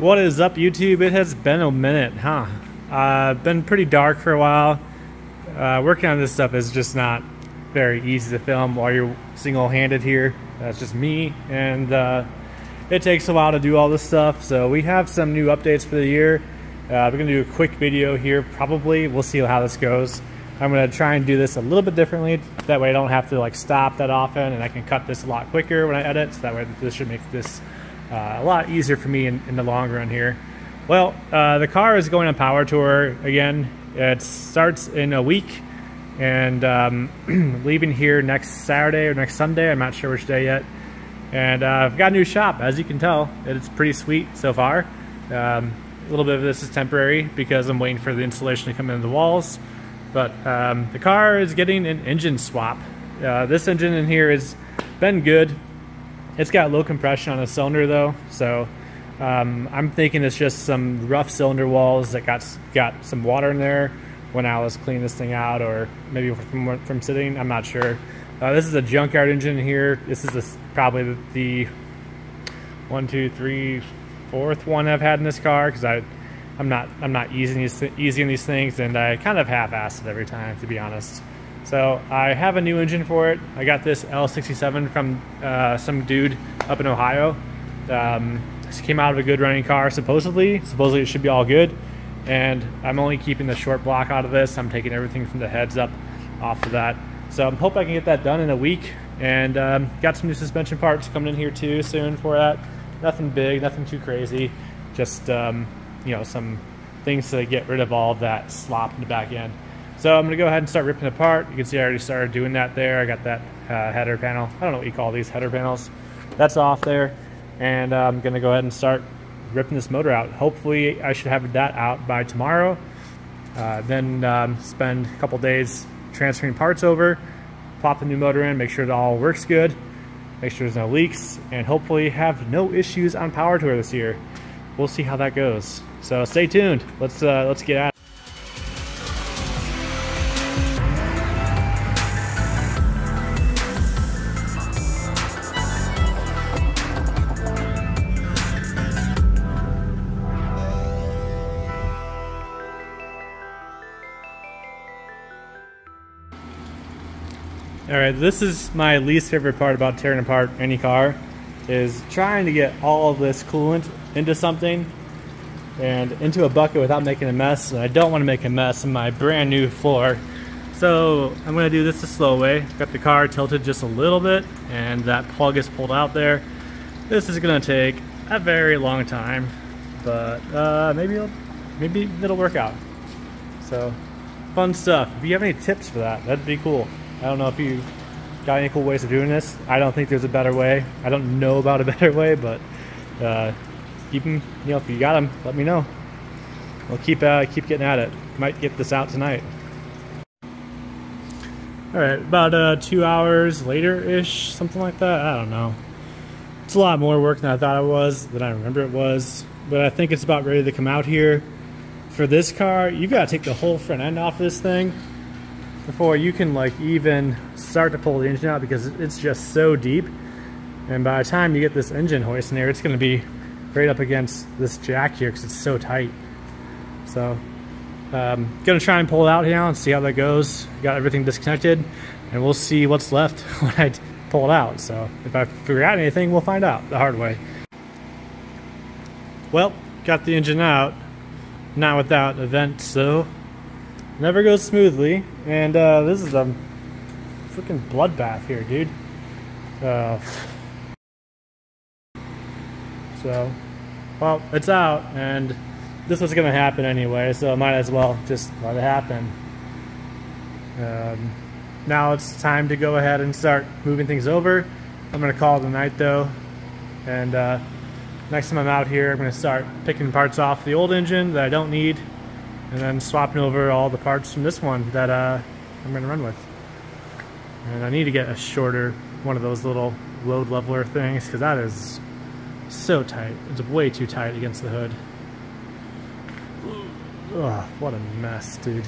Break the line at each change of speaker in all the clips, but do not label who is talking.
What is up, YouTube? It has been a minute, huh? Been pretty dark for a while. Working on this stuff is just not very easy to film while you're single-handed here. That's just me, and it takes a while to do all this stuff. So we have some new updates for the year. We're gonna do a quick video here, probably. We'll see how this goes. I'm gonna try and do this a little bit differently. That way I don't have to like stop that often, and I can cut this a lot quicker when I edit. So that way this should make this a lot easier for me in the long run here. Well, the car is going on power tour again. It starts in a week, and leaving here next Saturday or next Sunday. I'm not sure which day yet. And I've got a new shop, as you can tell. It's pretty sweet so far. A little bit of this is temporary because I'm waiting for the insulation to come into the walls. But the car is getting an engine swap. This engine in here has been good. It's got low compression on the cylinder though, so I'm thinking it's just some rough cylinder walls that got some water in there when I was cleaning this thing out, or maybe from sitting. I'm not sure. This is a junkyard engine here. This is probably the 1, 2, 3, 4th one I've had in this car, because I'm not easy in these things, and I kind of half-assed it every time, to be honest. So I have a new engine for it. I got this L67 from some dude up in Ohio. This came out of a good running car, supposedly. Supposedly it should be all good. And I'm only keeping the short block out of this. I'm taking everything from the heads up off of that. So I'm hoping I can get that done in a week. And got some new suspension parts coming in here too soon for that. Nothing big, nothing too crazy. Just you know, some things to get rid of all of that slop in the back end. So I'm gonna go ahead and start ripping it apart. You can see I already started doing that there. I got that header panel. I don't know what you call these header panels. That's off there. And I'm gonna go ahead and start ripping this motor out. Hopefully I should have that out by tomorrow. Then spend a couple days transferring parts over, pop the new motor in, make sure it all works good, make sure there's no leaks, and hopefully have no issues on power tour this year. We'll see how that goes. So stay tuned. Let's get at it. Alright, this is my least favorite part about tearing apart any car, is trying to get all of this coolant into something and into a bucket without making a mess. And I don't want to make a mess in my brand new floor. So I'm going to do this the slow way. Got the car tilted just a little bit, and that plug is pulled out there. This is going to take a very long time, but maybe it'll work out. So fun stuff. If you have any tips for that, that'd be cool. I don't know if you got any cool ways of doing this. I don't think there's a better way. I don't know about a better way, but keep them, you know, if you got them, let me know. We'll keep getting at it. Might get this out tonight. All right, about 2 hours later-ish, something like that. I don't know. It's a lot more work than I thought it was, than I remember it was, but I think it's about ready to come out here. For this car, you gotta take the whole front end off this thing before you can like even start to pull the engine out, because it's just so deep. And by the time you get this engine hoist in there, it's going to be right up against this jack here because it's so tight. So gonna try and pull it out now and see how that goes. Got everything disconnected, and we'll see what's left when I pull it out. So if I figure out anything, we'll find out the hard way. Well, got the engine out, not without a vent, so never goes smoothly. And this is a freaking bloodbath here, dude. So, well, it's out, and this was gonna happen anyway, so I might as well just let it happen. Now it's time to go ahead and start moving things over. I'm gonna call it a night though, and next time I'm out here, I'm gonna start picking parts off the old engine that I don't need, and then swapping over all the parts from this one that I'm gonna run with. And I need to get a shorter one of those little load leveler things, because that is so tight. It's way too tight against the hood. Ugh, what a mess, dude.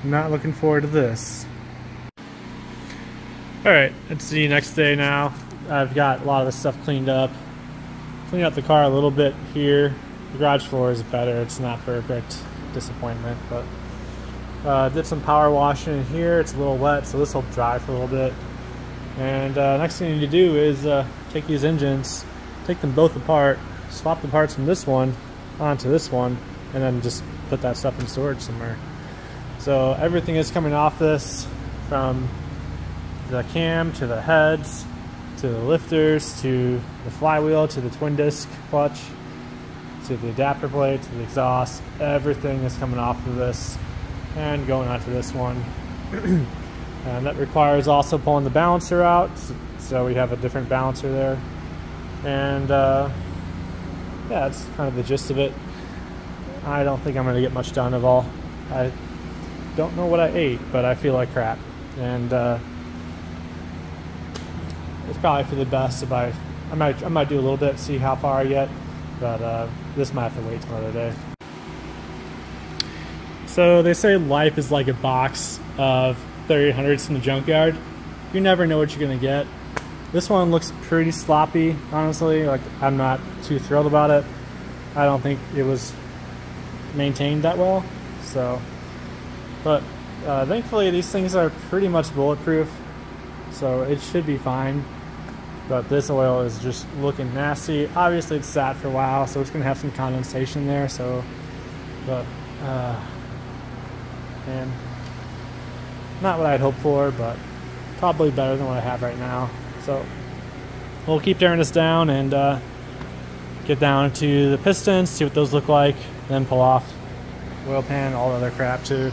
Not looking forward to this. Alright, it's the next day now. I've got a lot of this stuff cleaned up. clean up the car a little bit here. The garage floor is better. It's not perfect. Disappointment, but did some power washing in here. It's a little wet, so this will dry for a little bit. And next thing you need to do is take these engines, take them both apart, swap the parts from this one onto this one, and then just put that stuff in storage somewhere. So everything is coming off this, from the cam to the heads to the lifters to the flywheel to the twin disc clutch to the adapter plate to the exhaust. Everything is coming off of this and going onto this one. And that requires also pulling the balancer out, so we have a different balancer there. And yeah, that's kind of the gist of it. I don't think I'm going to get much done at all. I don't know what I ate, but I feel like crap. And it's probably for the best if I might do a little bit, see how far I get, but this might have to wait till another day. So they say life is like a box of 3800s from the junkyard. You never know what you're gonna get. This one looks pretty sloppy, honestly. Like, I'm not too thrilled about it. I don't think it was maintained that well. So, but thankfully these things are pretty much bulletproof, so it should be fine. But this oil is just looking nasty. Obviously it's sat for a while, so it's gonna have some condensation there. So, but and not what I'd hoped for, but probably better than what I have right now. So we'll keep tearing this down and get down to the pistons, see what those look like, then pull off oil pan, all the other crap too.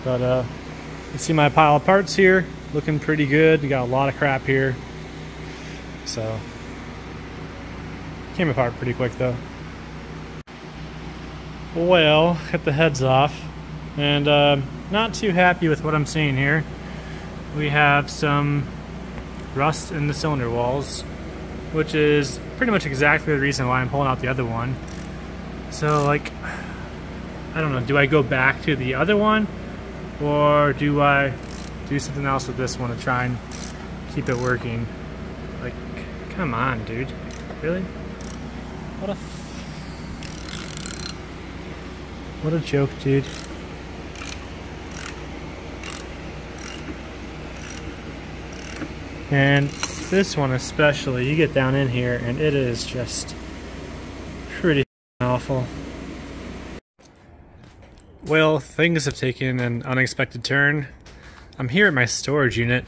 But you see my pile of parts here, looking pretty good. We got a lot of crap here. So came apart pretty quick though. Well, cut the heads off, and not too happy with what I'm seeing here. We have some rust in the cylinder walls, which is pretty much exactly the reason why I'm pulling out the other one. So, like, I don't know, do I go back to the other one, or do I do something else with this one to try and keep it working? Like, come on, dude. Really? What a joke, dude. And this one especially, you get down in here and it is just pretty awful. Well, things have taken an unexpected turn. I'm here at my storage unit,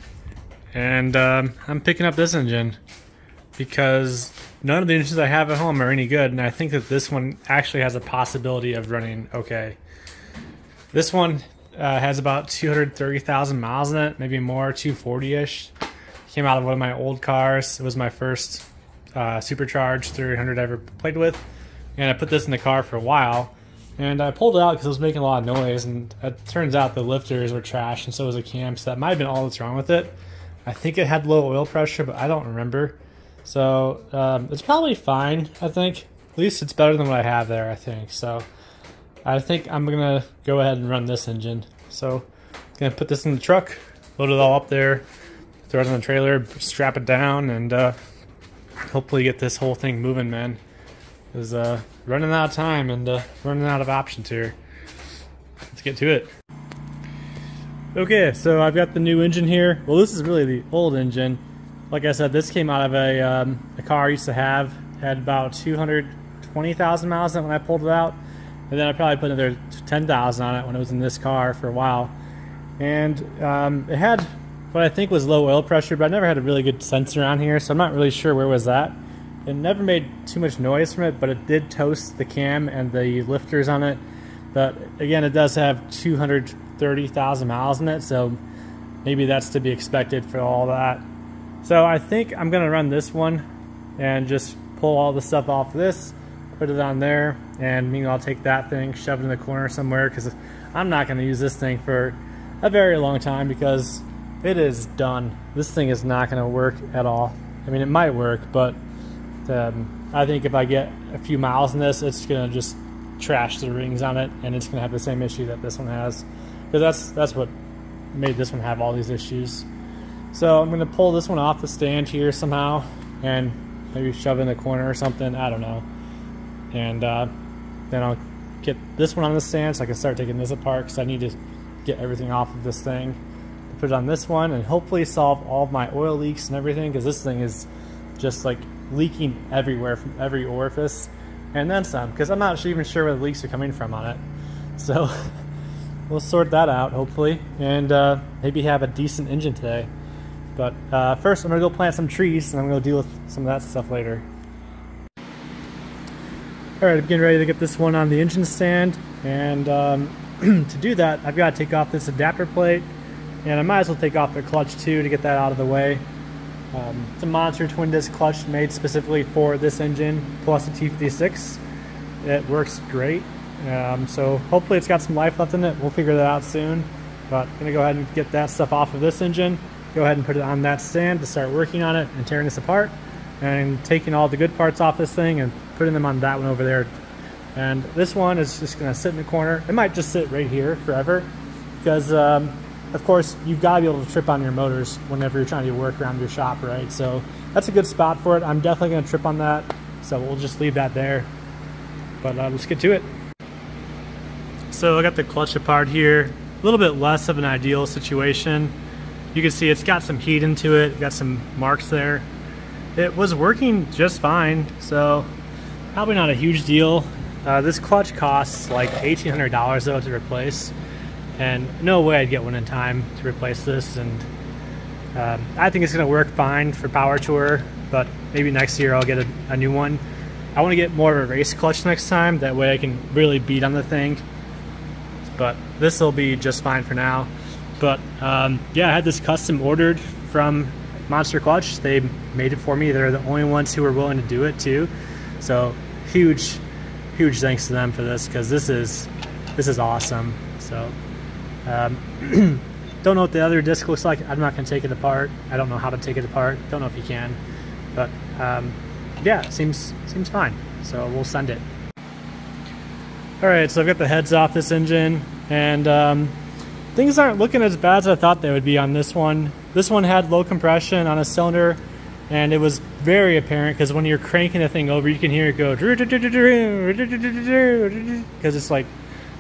and I'm picking up this engine because none of the engines I have at home are any good, and I think that this one actually has a possibility of running okay. This one has about 230,000 miles in it, maybe more, 240-ish. Came out of one of my old cars. It was my first supercharged 300 I ever played with, and I put this in the car for a while, and I pulled it out because it was making a lot of noise, and it turns out the lifters were trash, and so was the cam, so that might have been all that's wrong with it. I think it had low oil pressure, but I don't remember. So it's probably fine, I think. At least it's better than what I have there, I think. So I think I'm gonna go ahead and run this engine. So I'm gonna put this in the truck, load it all up there, throw it on the trailer, strap it down, and hopefully get this whole thing moving, man. Because running out of time and running out of options here. Let's get to it. Okay, so I've got the new engine here. Well, this is really the old engine. Like I said, this came out of a car I used to have. Had about 220,000 miles in it when I pulled it out. And then I probably put another 10,000 on it when it was in this car for a while. And it had what I think was low oil pressure, but I never had a really good sensor on here, so I'm not really sure where it was at. It never made too much noise from it, but it did toast the cam and the lifters on it. But again, it does have 230,000 miles in it, so maybe that's to be expected for all that. So I think I'm gonna run this one and just pull all the stuff off this, put it on there, and meanwhile I'll take that thing, shove it in the corner somewhere, because I'm not gonna use this thing for a very long time because it is done. This thing is not gonna work at all. I mean, it might work, but I think if I get a few miles in this, it's gonna just trash the rings on it, and it's gonna have the same issue that this one has, because that's what made this one have all these issues. So I'm gonna pull this one off the stand here somehow and maybe shove in the corner or something, I don't know. And then I'll get this one on the stand so I can start taking this apart, because I need to get everything off of this thing. Put it on this one and hopefully solve all of my oil leaks and everything, because this thing is just like leaking everywhere from every orifice, and then some, because I'm not even sure where the leaks are coming from on it. So we'll sort that out hopefully, and maybe have a decent engine today. But first I'm gonna go plant some trees, and I'm gonna deal with some of that stuff later. Alright, I'm getting ready to get this one on the engine stand, and to do that I've got to take off this adapter plate, and I might as well take off the clutch too to get that out of the way. It's a Monster twin disc clutch made specifically for this engine, plus the T56. It works great, so hopefully it's got some life left in it. We'll figure that out soon, but I'm gonna go ahead and get that stuff off of this engine, go ahead and put it on that stand to start working on it and tearing this apart, and taking all the good parts off this thing and putting them on that one over there. And this one is just gonna sit in the corner. It might just sit right here forever, because of course, you've got to be able to trip on your motors whenever you're trying to work around your shop, right? So that's a good spot for it. I'm definitely going to trip on that, so we'll just leave that there. But let's get to it. So I got the clutch apart here. A little bit less of an ideal situation. You can see it's got some heat into it, got some marks there. It was working just fine, so probably not a huge deal. This clutch costs like $1,800 though to replace. And no way I'd get one in time to replace this, and I think it's going to work fine for Power Tour, but maybe next year I'll get a new one. I want to get more of a race clutch next time, that way I can really beat on the thing, but this will be just fine for now. But yeah, I had this custom ordered from Monster Clutch. They made it for me. They're the only ones who were willing to do it too, so huge thanks to them for this, because this is awesome. So don't know what the other disc looks like. I'm not going to take it apart. I don't know how to take it apart. Don't know if you can, but yeah, it seems fine. So we'll send it. All right, so I've got the heads off this engine, and things aren't looking as bad as I thought they would be on this one. This one had low compression on a cylinder, and it was very apparent, because when you're cranking the thing over, you can hear it go, because it's like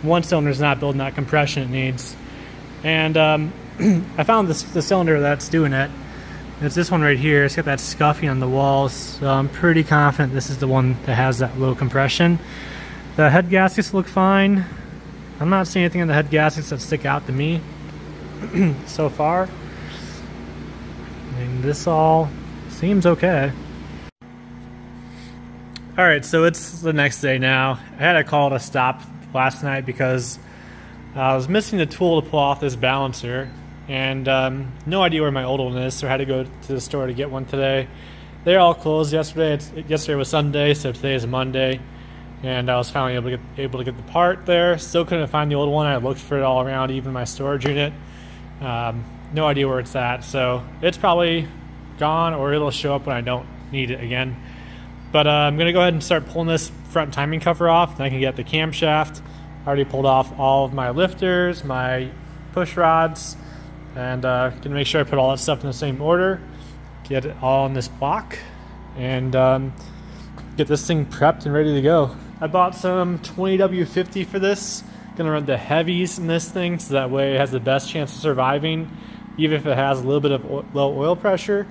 one cylinder's not building that compression it needs. And I found the cylinder that's doing it. It's this one right here. It's got that scuffing on the walls, so I'm pretty confident this is the one that has that low compression. The head gaskets look fine. I'm not seeing anything in the head gaskets that stick out to me so far. And this all seems okay. Alright, so it's the next day now. I had to call it a stop last night because I was missing the tool to pull off this balancer, and no idea where my old one is, so I had to go to the store to get one today. They're all closed yesterday. Yesterday was Sunday, so today is Monday, and I was finally able to get the part there. Still couldn't find the old one. I looked for it all around, even my storage unit. No idea where it's at, so it's probably gone, or it'll show up when I don't need it again. But I'm going to go ahead and start pulling this front timing cover off, and I can get the camshaft. I already pulled off all of my lifters, my push rods, and going to make sure I put all that stuff in the same order, get it all in this block, and get this thing prepped and ready to go. I bought some 20W50 for this. Going to run the heavies in this thing, so that way it has the best chance of surviving, even if it has a little bit of low oil pressure.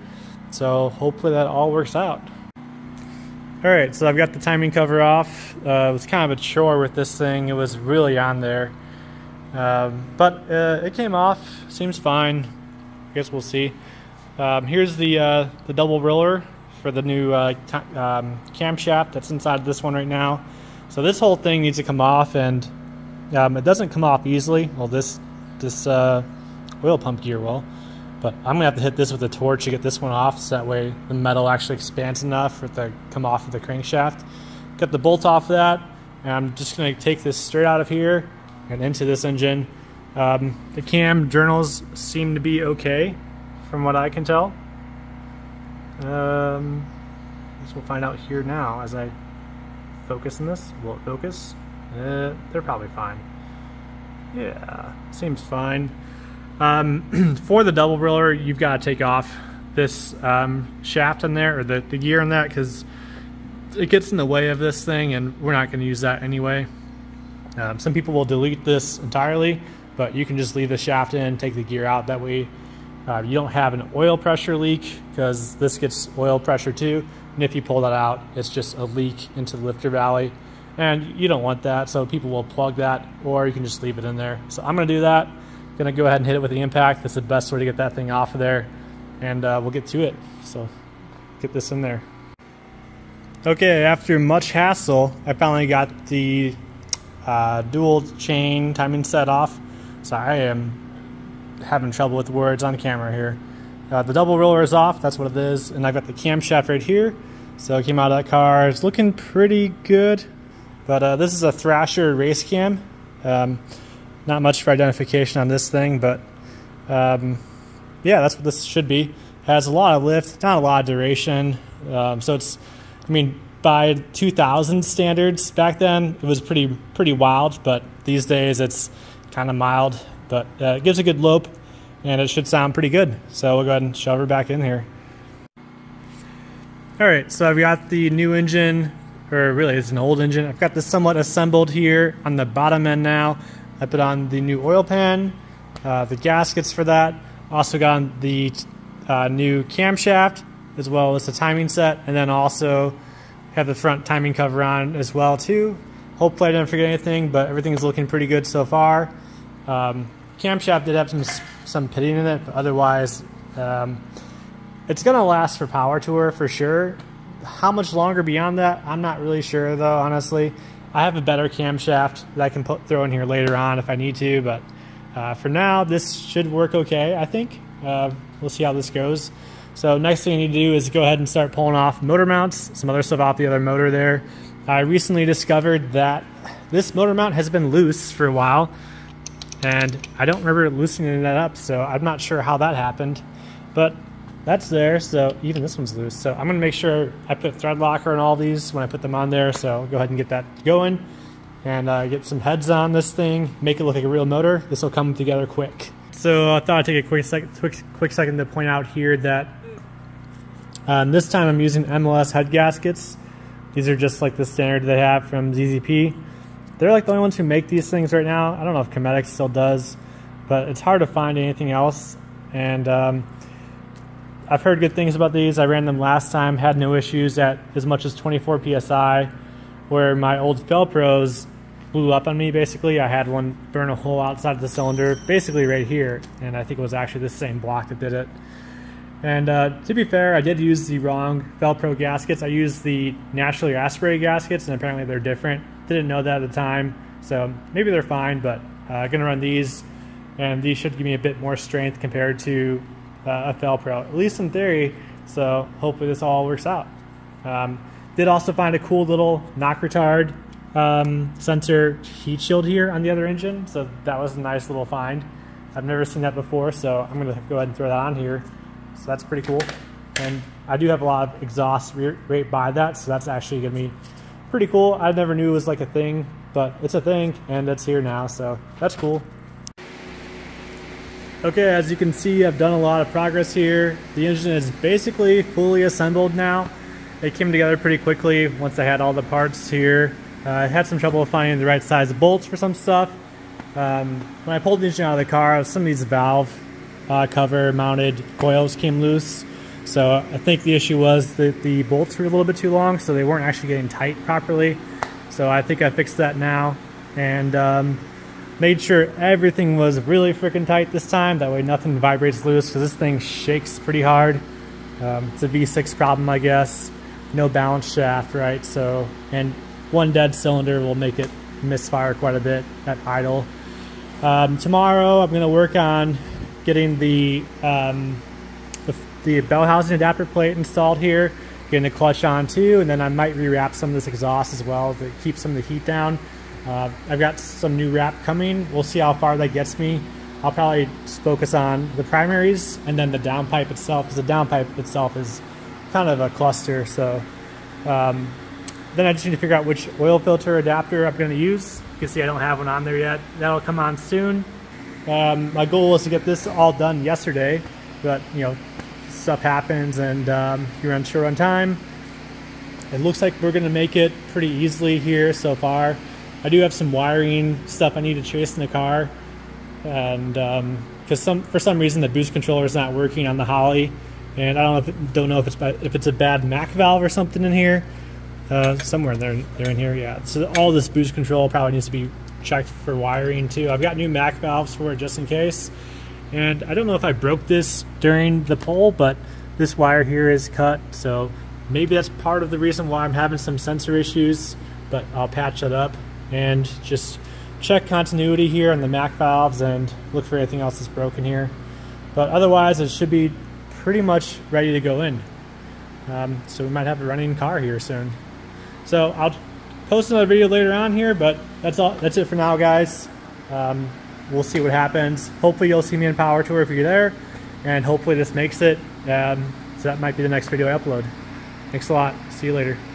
So hopefully that all works out. Alright, so I've got the timing cover off. It was kind of a chore with this thing. It was really on there. But it came off. Seems fine. I guess we'll see. Here's the double roller for the new camshaft that's inside this one right now. So this whole thing needs to come off, and it doesn't come off easily. Well, this oil pump gear will. But I'm going to have to hit this with a torch to get this one off, so that way the metal actually expands enough for it to come off of the crankshaft. Got the bolt off of that, and I'm just going to take this straight out of here and into this engine. The cam journals seem to be okay, from what I can tell. I guess we'll find out here now as I focus on this. Will it focus? They're probably fine. Yeah, seems fine. For the double roller, you've got to take off this shaft in there, or the gear in that, because it gets in the way of this thing and we're not going to use that anyway. Some people will delete this entirely, but you can just leave the shaft in, take the gear out. That way you don't have an oil pressure leak, because this gets oil pressure too. And if you pull that out, it's just a leak into the lifter valley, and you don't want that. So people will plug that, or you can just leave it in there. So I'm going to do that. Going to go ahead and hit it with the impact. That's the best way to get that thing off of there, and we'll get to it. So get this in there. Okay, after much hassle, I finally got the dual chain timing set off. So I am having trouble with words on camera here. The double roller is off, that's what it is, and I've got the camshaft right here. So it came out of that car. It's looking pretty good, but this is a Thrasher race cam. Not much for identification on this thing, but yeah, that's what this should be. Has a lot of lift, not a lot of duration. So it's, I mean, by 2000 standards back then, it was pretty wild, but these days it's kind of mild, but it gives a good lope, and it should sound pretty good. So we'll go ahead and shove her back in here. All right, so I've got the new engine, or really it's an old engine. I've got this somewhat assembled here on the bottom end now. I put on the new oil pan, the gaskets for that. Also got on the new camshaft, as well as the timing set, and then also have the front timing cover on as well too. Hopefully I didn't forget anything, but everything is looking pretty good so far. Camshaft did have some pitting in it, but otherwise it's gonna last for power tour for sure. How much longer beyond that, I'm not really sure though, honestly. I have a better camshaft that I can throw in here later on if I need to, but for now, this should work okay, I think. We'll see how this goes. So next thing I need to do is go ahead and start pulling off motor mounts, some other stuff off the other motor there. I recently discovered that this motor mount has been loose for a while, and I don't remember loosening that up, so I'm not sure how that happened, but that's there. So even this one's loose, so I'm gonna make sure I put thread locker on all these when I put them on there. So I'll go ahead and get that going, and get some heads on this thing, make it look like a real motor. This will come together quick. So I thought I'd take a quick second to point out here that this time I'm using MLS head gaskets. These are just like the standard they have from ZZP. They're like the only ones who make these things right now. I don't know if Cometic still does, but it's hard to find anything else. And I've heard good things about these. I ran them last time, had no issues at as much as 24 PSI, where my old Felpros blew up on me basically. I had one burn a hole outside of the cylinder, basically right here, and I think it was actually the same block that did it. And to be fair, I did use the wrong Felpro gaskets. I used the naturally aspirated gaskets, and apparently they're different. Didn't know that at the time, so maybe they're fine, but gonna run these, and these should give me a bit more strength compared to a Felpro, at least in theory, so hopefully this all works out. Did also find a cool little knock retard sensor heat shield here on the other engine, so that was a nice little find. I've never seen that before, so I'm gonna go ahead and throw that on here. So that's pretty cool. And I do have a lot of exhaust right by that, so that's actually gonna be pretty cool. I never knew it was like a thing, but it's a thing, and it's here now, so that's cool. Okay, as you can see, I've done a lot of progress here. The engine is basically fully assembled now. It came together pretty quickly once I had all the parts here. I had some trouble finding the right size of bolts for some stuff. When I pulled the engine out of the car, some of these valve cover mounted coils came loose. So I think the issue was that the bolts were a little bit too long, so they weren't actually getting tight properly. So I think I fixed that now, and made sure everything was really freaking tight this time. That way nothing vibrates loose, because this thing shakes pretty hard. It's a V6 problem, I guess. No balance shaft, right? So, and one dead cylinder will make it misfire quite a bit at idle. Tomorrow I'm going to work on getting the bell housing adapter plate installed here, getting the clutch on too, and then I might rewrap some of this exhaust as well to keep some of the heat down. I've got some new wrap coming. We'll see how far that gets me. I'll probably focus on the primaries and then the downpipe itself, because the downpipe itself is kind of a cluster. So then I just need to figure out which oil filter adapter I'm going to use. You can see I don't have one on there yet. That'll come on soon. My goal was to get this all done yesterday, but you know, stuff happens and you're unsure on time. It looks like we're gonna make it pretty easily here so far. I do have some wiring stuff I need to trace in the car, and because for some reason the boost controller is not working on the Holly, and I don't know if it's a bad Mac valve or something in here. Somewhere they're in here, yeah. So all this boost control probably needs to be checked for wiring too. I've got new Mac valves for it just in case, and I don't know if I broke this during the pull, but this wire here is cut, so maybe that's part of the reason why I'm having some sensor issues, but I'll patch it up and just check continuity here on the Mac valves and look for anything else that's broken here. But otherwise, it should be pretty much ready to go in. So we might have a running car here soon. So I'll post another video later on here, but that's it for now, guys. We'll see what happens. Hopefully you'll see me in Power Tour if you're there, and hopefully this makes it. So that might be the next video I upload. Thanks a lot. See you later.